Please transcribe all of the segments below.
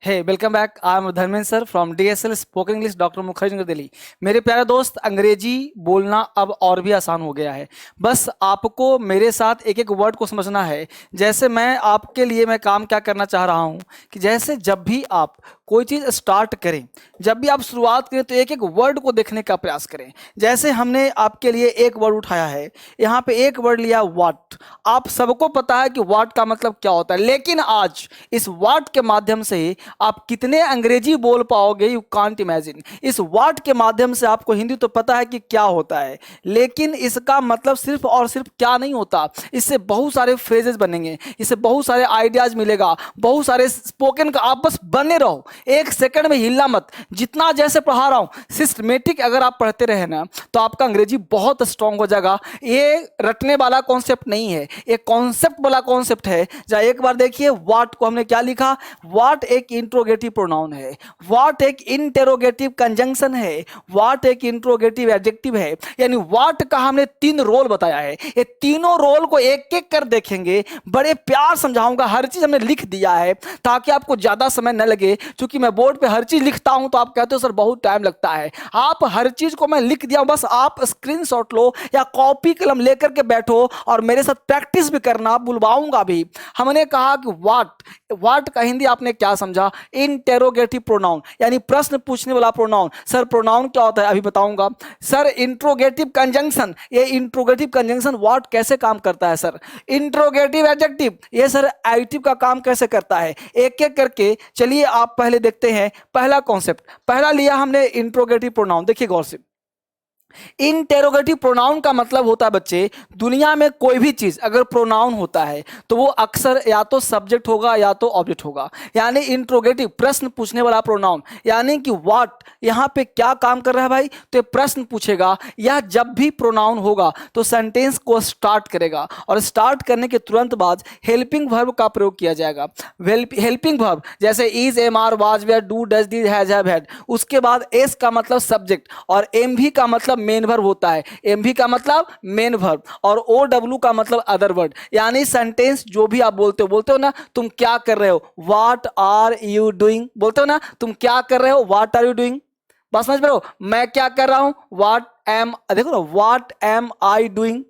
Hey welcome back. I am Dharmendra sir from DSL spoken English doctor Mukherjee Nagar Delhi. मेरे प्यारे दोस्त, अंग्रेजी बोलना अब और भी आसान हो गया है। बस आपको मेरे साथ एक एक वर्ड को समझना है। जैसे मैं आपके लिए मैं काम क्या करना चाह रहा हूँ कि जैसे जब भी आप कोई चीज़ स्टार्ट करें, जब भी आप शुरुआत करें तो एक एक वर्ड को देखने का प्रयास करें। जैसे हमने आपके लिए एक वर्ड उठाया है, यहाँ पे एक वर्ड लिया वाट। आप सबको पता है कि वाट का मतलब क्या होता है, लेकिन आज इस वाट के माध्यम से आप कितने अंग्रेजी बोल पाओगे, यू कांट इमेजिन। इस वाट के माध्यम से आपको हिंदी तो पता है कि क्या होता है, लेकिन इसका मतलब सिर्फ और सिर्फ क्या नहीं होता। इससे बहुत सारे फ्रेजेस बनेंगे, इससे बहुत सारे आइडियाज मिलेगा, बहुत सारे स्पोकन का। आप बस बने रहो, एक सेकंड में हिलना मत। जितना जैसे पढ़ा रहा हूं सिस्टमेटिक अगर आप पढ़ते रहे ना तो आपका अंग्रेजी बहुत स्ट्रांग हो जाएगा। ये रटने वाला कॉन्सेप्ट नहीं है, ये कॉन्सेप्ट वाला कॉन्सेप्ट है। जरा एक बार देखिए, वाट को हमने क्या लिखा। वाट एक इंट्रोगेटिव प्रोनाउन है, वाट एक इंटेरोगेटिव कंजंक्शन है, वाट एक इंट्रोगेटिव एडजेक्टिव है। यानी वाट का हमने 3 रोल बताया है। ये तीनों रोल को एक एक कर देखेंगे, बड़े प्यार समझाऊंगा। हर चीज हमने लिख दिया है ताकि आपको ज्यादा समय न लगे, क्योंकि मैं बोर्ड पे हर चीज लिखता हूं तो आप कहते हो सर बहुत टाइम लगता है। आप हर चीज को मैं लिख दिया हूं, बस आप स्क्रीनशॉट लो या कॉपी कलम लेकर के बैठो और मेरे साथ प्रैक्टिस भी करना, बुलवाऊंगा भी। हमने कहा कि वाट, वाट का हिंदी आपने क्या समझा? इंटेरोगेटिव प्रोनाउन, यानी प्रश्न पूछने वाला प्रोनाउन। सर प्रोनाउन क्या होता है अभी बताऊंगा। सर इंट्रोगेटिव कंजंक्शन, ये इंट्रोगेटिव कंजंक्शन वाट कैसे काम करता है सर? इंट्रोगेटिव एडजेक्टिव, ये सर एडिटिव का काम कैसे करता है? एक एक करके चलिए आप पहले देखते हैं। पहला कॉन्सेप्ट, पहला लिया हमने इंट्रोगेटिव प्रोनाउन। देखिए गौर से, इंटेरोगेटिव प्रोनाउन का मतलब होता है बच्चे, दुनिया में कोई भी चीज अगर प्रोनाउन होता है तो वो अक्सर या तो सब्जेक्ट होगा या तो ऑब्जेक्ट होगा। यानी इंट्रोगेटिव, प्रश्न पूछने वाला प्रोनाउन। यानी कि व्हाट यहां पे क्या काम कर रहा है भाई, तो ये प्रश्न पूछेगा। या जब भी प्रोनाउन होगा तो सेंटेंस को स्टार्ट करेगा और स्टार्ट करने के तुरंत बाद हेल्पिंग वर्ब का प्रयोग किया जाएगा। हेल्पिंग वर्ब जैसे is, am, are, was, were, do, does, did, has, have, had. उसके बाद एस का मतलब सब्जेक्ट और एम भी का मतलब मेन वर्ब होता है। एम भी का मतलब मेन वर्ब और ओ डब्ल्यू का मतलब अदर वर्ड। यानी सेंटेंस जो भी आप बोलते हो ना, तुम क्या कर रहे हो, व्हाट आर यू डूइंग। बोलते हो ना तुम क्या कर रहे हो, व्हाट आर यू डूइंग। बस समझ रहे हो, मैं क्या कर रहा हूं, व्हाट एम, देखो ना, व्हाट एम आई डूइंग।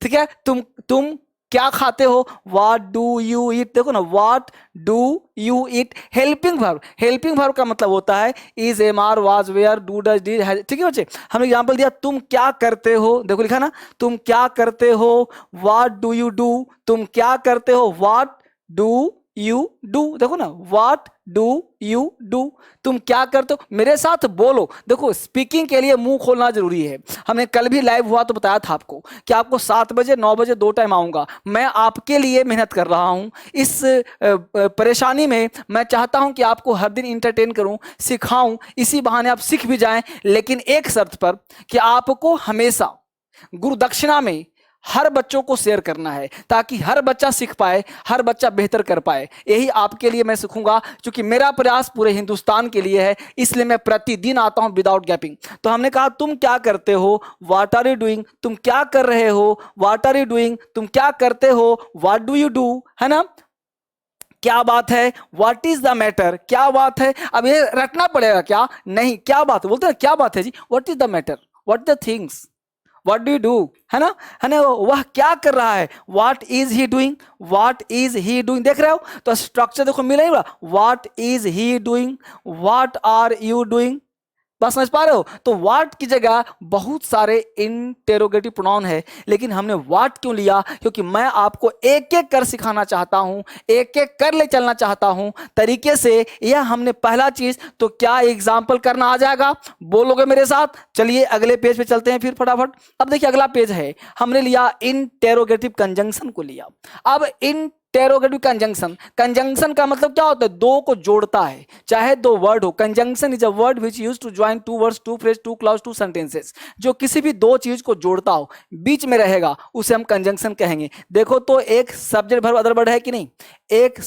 ठीक है, तुम क्या खाते हो, व्हाट डू यू ईट। देखो ना, what do you eat. Helping verb, helping verb का मतलब होता है is, am, are, was, were, do, does, did, has. ठीक है बच्चे, हमने एग्जांपल दिया, तुम क्या करते हो। देखो लिखा ना, तुम क्या करते हो, व्हाट डू यू डू। तुम क्या करते हो, व्हाट डू यू डू। देखो ना, व्हाट डू यू डू, तुम क्या करते हो। मेरे साथ बोलो। देखो स्पीकिंग के लिए मुंह खोलना जरूरी है। हमने कल भी लाइव हुआ तो बताया था आपको कि आपको 7 बजे 9 बजे 2 टाइम आऊंगा। मैं आपके लिए मेहनत कर रहा हूं। इस परेशानी में मैं चाहता हूं कि आपको हर दिन इंटरटेन करूं, सिखाऊं, इसी बहाने आप सीख भी जाएं। लेकिन एक शर्त पर कि आपको हमेशा गुरु दक्षिणा में हर बच्चों को शेयर करना है, ताकि हर बच्चा सीख पाए, हर बच्चा बेहतर कर पाए। यही आपके लिए मैं सीखूंगा, क्योंकि मेरा प्रयास पूरे हिंदुस्तान के लिए है। इसलिए मैं प्रतिदिन आता हूं विदाउट गैपिंग। तो हमने कहा तुम क्या करते हो, व्हाट आर यू डूइंग। तुम क्या कर रहे हो, व्हाट आर यू डूइंग। तुम क्या करते हो, व्हाट डू यू डू, है ना। क्या बात है, व्हाट इज द मैटर, क्या बात है। अब ये रटना पड़ेगा क्या? नहीं, क्या बात बोलते हैं, क्या बात है जी, what is the matter, what the things, what do you do, है ना, है ना। वह क्या कर रहा है, what is he doing, what is he doing. देख रहे हो तो स्ट्रक्चर देखो मिला ही, what is he doing, what are you doing. बस समझ पा रहे हो। तो व्हाट की जगह बहुत सारे इंटेरोगेटिव प्रोनाउन है, लेकिन हमने व्हाट क्यों लिया? क्योंकि मैं आपको एक एक कर सिखाना चाहता हूं, एक एक कर ले चलना चाहता हूं तरीके से। यह हमने पहला चीज। तो क्या एग्जाम्पल करना आ जाएगा, बोलोगे मेरे साथ? चलिए अगले पेज पे चलते हैं फिर फटाफट। अब देखिए अगला पेज है, हमने लिया इंटेरोगेटिव कंजंक्शन को लिया। अब इंटेरोगेटिव कंजंक्शन, कंजंक्शन का मतलब क्या होता है, दो को जोड़ता है, चाहे दो वर्ड हो। Conjunction is a word which used to join two words, two phrase, two clause, two sentences. जो किसी भी दो चीज को जोड़ता हो, बीच में रहेगा, उसे हम कंजंक्शन कहेंगे। देखो तो एक सब्जेक्ट वर्ब अदर वर्ड है कि नहीं, एक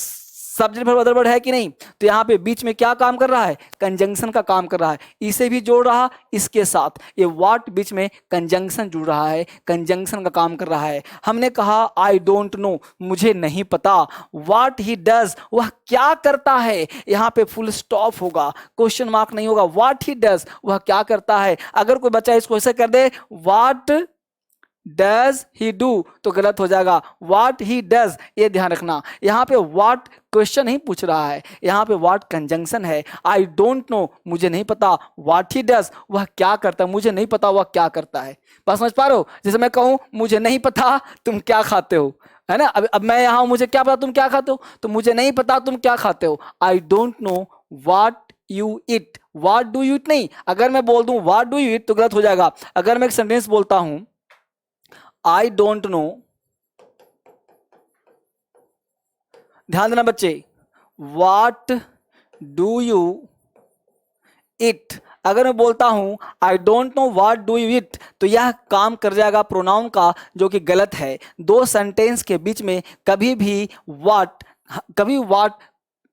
सब्जेक्ट वर्ब अदर वर्ड है कि नहीं? तो यहाँ पे बीच में क्या काम कर रहा है? कंजंक्शन का काम कर रहा है। इसे भी जोड़ रहा इसके साथ, ये व्हाट बीच में कंजंक्शन जुड़ रहा है, कंजंक्शन का काम कर रहा है। हमने कहा आई डोंट नो, मुझे नहीं पता। व्हाट ही डज, वह क्या करता है। यहाँ पे फुल स्टॉप होगा, क्वेश्चन मार्क नहीं होगा। व्हाट ही डज, वह क्या करता है। अगर कोई बच्चा इसको ऐसे कर दे व्हाट डज ही डू तो गलत हो जाएगा। व्हाट ही डज, ये ध्यान रखना। यहाँ पे व्हाट क्वेश्चन नहीं पूछ रहा है, यहाँ पे व्हाट कंजंक्शन है। आई डोंट नो, मुझे नहीं पता। व्हाट ही डज, वह क्या करता है। मुझे नहीं पता वह क्या करता है। बात समझ पा रहे हो? जैसे मैं कहूँ मुझे नहीं पता तुम क्या खाते हो, है ना। अब मैं यहाँ हूँ, मुझे क्या पता तुम क्या खाते हो, तो मुझे नहीं पता तुम क्या खाते हो। आई don't know what you eat. What do you ईट नहीं, अगर मैं बोल दूं व्हाट डू यू ईट तो गलत हो जाएगा। अगर मैं एक सेंटेंस बोलता हूं आई डोंट नो, ध्यान देना बच्चे, व्हाट डू यू इट, अगर मैं बोलता हूं आई don't know what do you it तो यह काम कर जाएगा प्रोनाउन का, जो कि गलत है। दो सेंटेंस के बीच में कभी भी व्हाट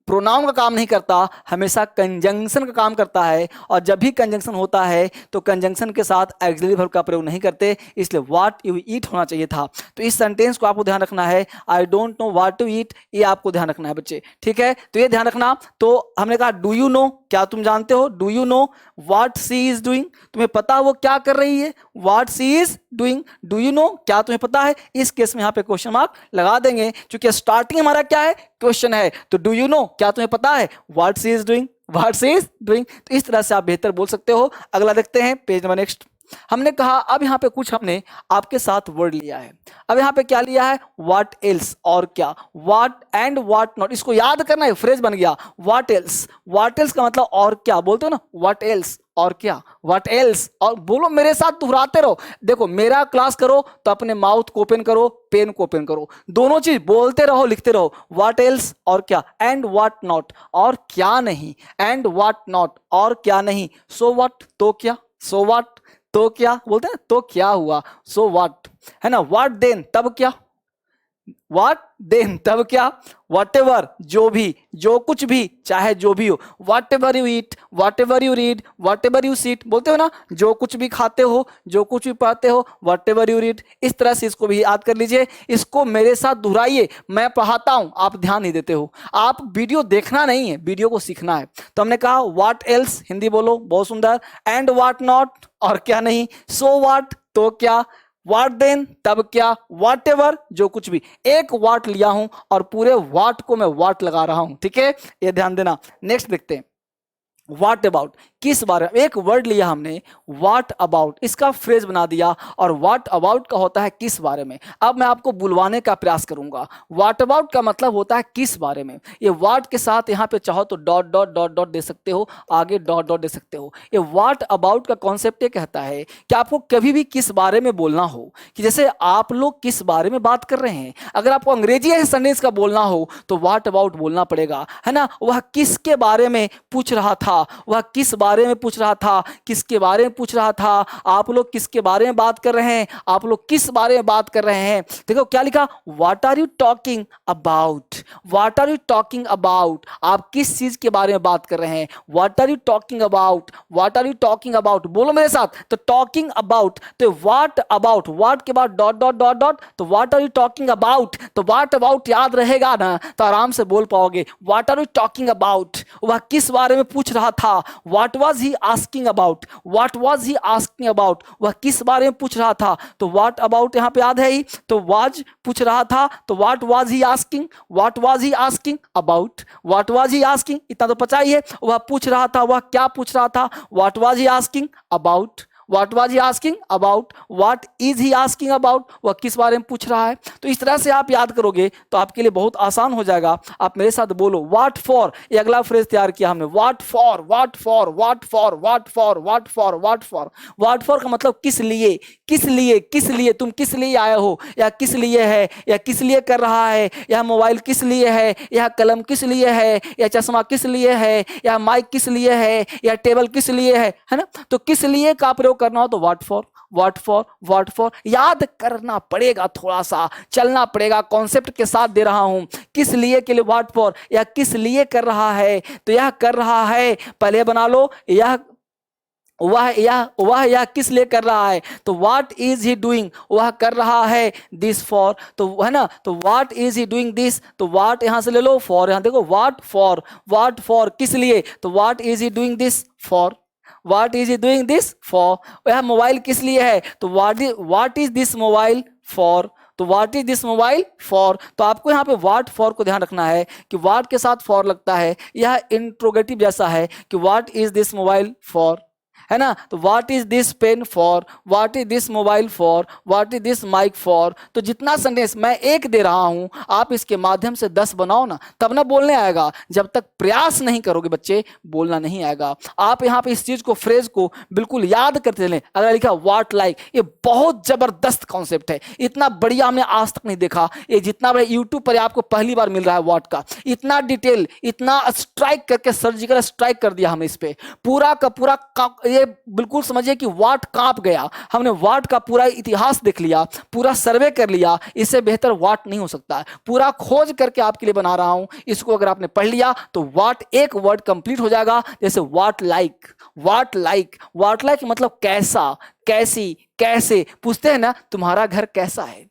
प्रोनाउन का काम नहीं करता, हमेशा कंजंक्शन का काम करता है। और जब भी कंजंक्शन होता है तो कंजंक्शन के साथ ऑक्सिलरी वर्ब का प्रयोग नहीं करते, इसलिए व्हाट यू ईट होना चाहिए था। तो इस सेंटेंस को आपको ध्यान रखना है, I don't know what to eat, ये आपको ध्यान रखना है बच्चे, ठीक है। तो ये ध्यान रखना। तो हमने कहा डू यू नो, क्या तुम जानते हो। Do you know what she is doing, तुम्हें पता वो क्या कर रही है। What she is doing, do you know, क्या तुम्हें पता है। इस केस में यहाँ पे क्वेश्चन मार्क लगा देंगे, क्योंकि स्टार्टिंग हमारा क्या है, क्वेश्चन है। तो डू यू नो, क्या तुम्हें पता है। What she is doing, what she is doing. तो इस तरह से आप बेहतर बोल सकते हो। अगला देखते हैं, पेज नंबर नेक्स्ट। हमने कहा अब यहाँ पे कुछ हमने आपके साथ वर्ड लिया है। अब यहाँ पे क्या लिया है, व्हाट एल्स, और क्या, व्हाट एंड व्हाट नॉट, इसको याद करना है, फ्रेज बन गया व्हाट एल्स। व्हाट एल्स का मतलब और क्या, बोलते हो ना व्हाट एल्स, और क्या, व्हाट एल्स। और बोलो मेरे साथ, दोहराते रहो। देखो मेरा क्लास करो तो अपने माउथ को ओपन करो, पेन को ओपन करो, दोनों चीज बोलते रहो, लिखते रहो। व्हाट एल्स, और क्या, एंड व्हाट नॉट, और क्या नहीं, एंड व्हाट नॉट, और क्या नहीं, सो व्हाट, तो क्या, सो व्हाट, तो क्या, बोलते हैं ना, तो क्या हुआ, सो व्हाट, है ना। व्हाट देन, तब क्या, व्हाट देन, तब क्या, वट एवर, जो भी, जो कुछ भी, चाहे जो भी हो। What ever you eat, what ever you read, what ever you seat, बोलते हो ना, जो कुछ भी खाते हो, जो कुछ भी पढ़ते हो, वट एवर यू रीड। इस तरह से इसको भी याद कर लीजिए। इसको मेरे साथ दोहराइए, मैं पढ़ाता हूं, आप ध्यान नहीं देते हो। आप वीडियो देखना नहीं है, वीडियो को सीखना है। तो हमने कहा व्हाट एल्स, हिंदी बोलो, बहुत सुंदर, एंड व्हाट नॉट, और क्या नहीं, सो व्हाट, तो क्या, व्हाट देन, तब क्या, व्हाट एवर, जो कुछ भी। एक व्हाट लिया हूं और पूरे व्हाट को मैं व्हाट लगा रहा हूं, ठीक है, ये ध्यान देना। नेक्स्ट देखते हैं, व्हाट अबाउट, किस बारे में। एक वर्ड लिया हमने व्हाट अबाउट, इसका फ्रेज बना दिया, और व्हाट अबाउट का होता है किस बारे में। अब मैं आपको बुलवाने का प्रयास करूंगा। व्हाट अबाउट का मतलब होता है किस बारे में। ये व्हाट के साथ यहाँ पे चाहो तो डॉट डॉट डॉट डॉट दे सकते हो, आगे डॉट डॉट दे सकते हो। ये व्हाट अबाउट का कॉन्सेप्ट ये कहता है कि आपको कभी भी किस बारे में बोलना हो, कि जैसे आप लोग किस बारे में बात कर रहे हैं, अगर आपको अंग्रेजी या सेंटेंस का बोलना हो तो व्हाट अबाउट बोलना पड़ेगा, है ना। वह किसके बारे में पूछ रहा था, वह किस बारे में पूछ रहा था, किसके बारे में पूछ रहा था, आप लोग किसके बारे में बात कर रहे हैं, आप लोग किस बारे में बात कर रहे हैं। देखो क्या लिखा, what are you talking about, what are you talking about, आप किस चीज के बारे में बात कर रहे हैं। What are you talking about, what are you talking about, बोलो मेरे साथ। तो टॉकिंग अबाउट, तो व्हाट अबाउट, व्हाट के बाद डॉट डॉट डॉट डॉट, तो what are you talking about, तो व्हाट अबाउट याद रहेगा ना, तो आराम से बोल पाओगे। What are you talking about, वह किस बारे में पूछ रहा था। What was he asking about, what was he asking about, वह किस बारे में पूछ रहा था। तो व्हाट अबाउट यहां पे याद है ही, तो वाज पूछ रहा था, तो what was he asking, what was he asking about, what was he asking, इतना तो पता ही है। वह पूछ रहा था, वह क्या पूछ रहा था, what was he asking about, what was he asking about, what is he asking about, वह किस बारे में पूछ रहा है। तो इस तरह से आप याद करोगे तो आपके लिए बहुत आसान हो जाएगा। आप मेरे साथ बोलो, व्हाट फॉर, ये अगला फ्रेज तैयार किया हमने, what for, what for, what for, what for, what for, what for. What for का मतलब किस लिए, किस लिए, किस लिए, तुम किस लिए आए हो, या किस लिए है, या किस लिए कर रहा है, या मोबाइल किस लिए है, या कलम किस लिए है, या चश्मा किस लिए है, या माइक किस लिए है, या टेबल किस लिए है ना। तो किस लिए का प्रयोग करना हो तो व्हाट फॉर। व्हाट फॉर याद करना पड़ेगा, थोड़ा सा चलना पड़ेगा, कॉन्सेप्ट के साथ दे रहा हूं। किस लिए के लिए व्हाट फॉर, या किस लिए कर रहा है, तो यह कर रहा है, पहले बना लो, वह या किस लिए कर रहा है, तो व्हाट इज ही डूइंग, वह कर रहा है दिस फॉर, तो है ना, तो what is he doing this, तो व्हाट यहां से ले लो, फॉर यहां देखो, व्हाट फॉर किस लिए, तो what is he doing this for, what is he doing this for, यह मोबाइल किस लिए है, तो what is this mobile for, तो what is this mobile for, तो आपको यहाँ पे व्हाट फॉर को ध्यान रखना है कि व्हाट के साथ फॉर लगता है, यह इंट्रोगेटिव जैसा है कि what is this mobile for, है ना, तो what is this pen for, what is this mobile for, what is this mic for, तो जितना सेंटेंस मैं एक दे रहा हूं आप इसके माध्यम से 10 बनाओ ना, तब ना बोलने आएगा, जब तक प्रयास नहीं करोगे बच्चे बोलना नहीं आएगा। आप यहाँ पे इस चीज को, फ्रेज को बिल्कुल याद करते चलें। अगर लिखा व्हाट लाइक, ये बहुत जबरदस्त कॉन्सेप्ट है, इतना बढ़िया हमने आज तक नहीं देखा, ये जितना बड़ा यूट्यूब पर आपको पहली बार मिल रहा है व्हाट का, इतना डिटेल, इतना स्ट्राइक करके, सर्जिकल स्ट्राइक कर दिया हमने इस पे, पूरा का पूरा ये बिल्कुल समझिए कि वाट कांप गया, हमने वाट का पूरा इतिहास देख लिया, पूरा सर्वे कर लिया, इससे बेहतर वाट नहीं हो सकता, पूरा खोज करके आपके लिए बना रहा हूं। इसको अगर आपने पढ़ लिया तो वाट एक वर्ड कंप्लीट हो जाएगा। जैसे वाट लाइक, वाट लाइक मतलब कैसा, कैसी, कैसे, पूछते हैं ना तुम्हारा घर कैसा है,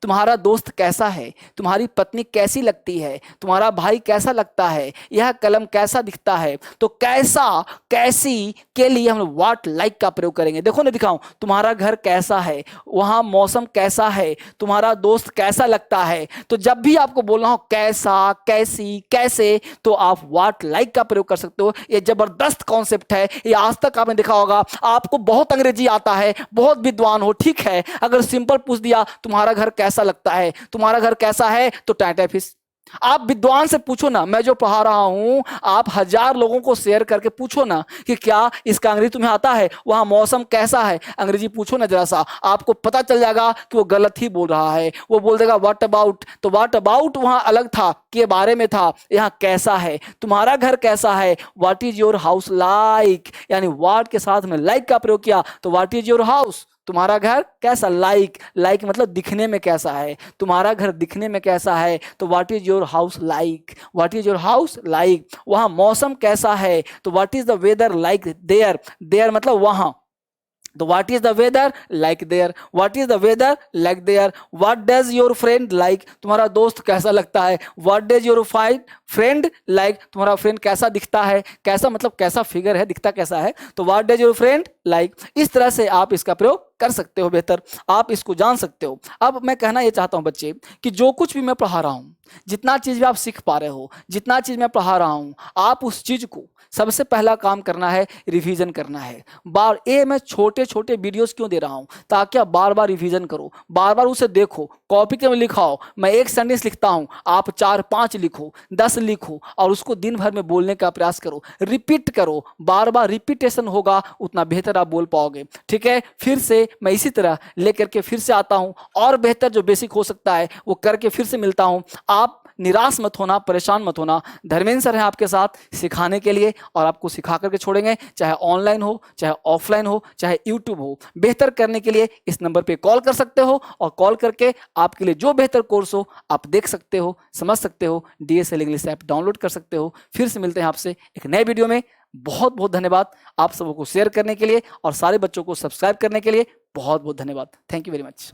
तुम्हारा दोस्त कैसा है, तुम्हारी पत्नी कैसी लगती है, तुम्हारा भाई कैसा लगता है, यह कलम कैसा दिखता है, तो कैसा, कैसी के लिए हम लोग व्हाट लाइक का प्रयोग करेंगे। देखो ना दिखाऊं, तुम्हारा घर कैसा है, वहां मौसम कैसा है, तुम्हारा दोस्त कैसा लगता है, तो जब भी आपको बोलना हो कैसा, कैसी, कैसे, तो आप व्हाट लाइक का प्रयोग कर सकते हो। ये जबरदस्त कॉन्सेप्ट है, ये आज तक आपने देखा होगा। आपको बहुत अंग्रेजी आता है, बहुत विद्वान हो, ठीक है, अगर सिंपल पूछ दिया तुम्हारा घर कैसा लगता है, तुम्हारा घर कैसा है, तो टाटा फिश। आप विद्वान से पूछो ना, मैं जो पढ़ा रहा हूं आप 1000 लोगों को शेयर करके पूछो ना कि क्या इसका अंग्रेजी तुम्हें आता है, वहां मौसम कैसा है, अंग्रेजी पूछो ना जरा सा, आपको पता चल जाएगा कि वो गलत ही बोल रहा है। वो बोल देगा व्हाट अबाउट, तो व्हाट अबाउट वहां अलग था, के बारे में था, यहाँ कैसा है, तुम्हारा घर कैसा है, what is your house like, यानी व्हाट के साथ में लाइक का प्रयोग किया, तो व्हाट इज योर हाउस, तुम्हारा घर कैसा, लाइक मतलब दिखने में कैसा है, तुम्हारा घर दिखने में कैसा है, तो what is your house like, what is your house like, वहां मौसम कैसा है, तो what is the weather like there मतलब वहां, तो what is the weather like there, what is the weather like there, what does your friend like, तुम्हारा दोस्त कैसा लगता है, what does your friend like, तुम्हारा फ्रेंड कैसा दिखता है, कैसा मतलब कैसा फिगर है, दिखता कैसा है, तो what does your friend like. इस तरह से आप इसका प्रयोग कर सकते हो, बेहतर आप इसको जान सकते हो। अब मैं कहना ये चाहता हूं बच्चे कि जो कुछ भी मैं पढ़ा रहा हूं, जितना चीज भी आप सीख पा रहे हो, जितना चीज मैं पढ़ा रहा हूं, आप उस चीज को सबसे पहला काम करना है, रिवीजन करना है। बार ये मैं छोटे छोटे वीडियोस क्यों दे रहा हूं, ताकि आप बार बार रिवीजन करो, बार बार उसे देखो, कॉपी के में लिखाओ। मैं एक सेंटेंस लिखता हूं, आप 4-5 लिखो, 10 लिखो, और उसको दिन भर में बोलने का प्रयास करो, रिपीट करो, बार बार रिपीटेशन होगा उतना बेहतर आप बोल पाओगे। ठीक है, फिर से मैं इसी तरह लेकर के फिर से आता हूं, और बेहतर जो बेसिक हो सकता है वो करके फिर से मिलता हूं। आप निराश मत होना, परेशान मत होना, धर्मेंद्र सर हैं आपके साथ सिखाने के लिए, और आपको सिखा करके छोड़ेंगे, चाहे ऑनलाइन हो, चाहे ऑफलाइन हो, चाहे यूट्यूब हो। बेहतर करने के लिए इस नंबर पे कॉल कर सकते हो, और कॉल करके आपके लिए जो बेहतर कोर्स हो आप देख सकते हो, समझ सकते हो, DSL इंग्लिश ऐप डाउनलोड कर सकते हो। फिर से मिलते हैं आपसे एक नए वीडियो में। बहुत बहुत धन्यवाद आप सबको शेयर करने के लिए, और सारे बच्चों को सब्सक्राइब करने के लिए बहुत बहुत धन्यवाद। Thank you very much.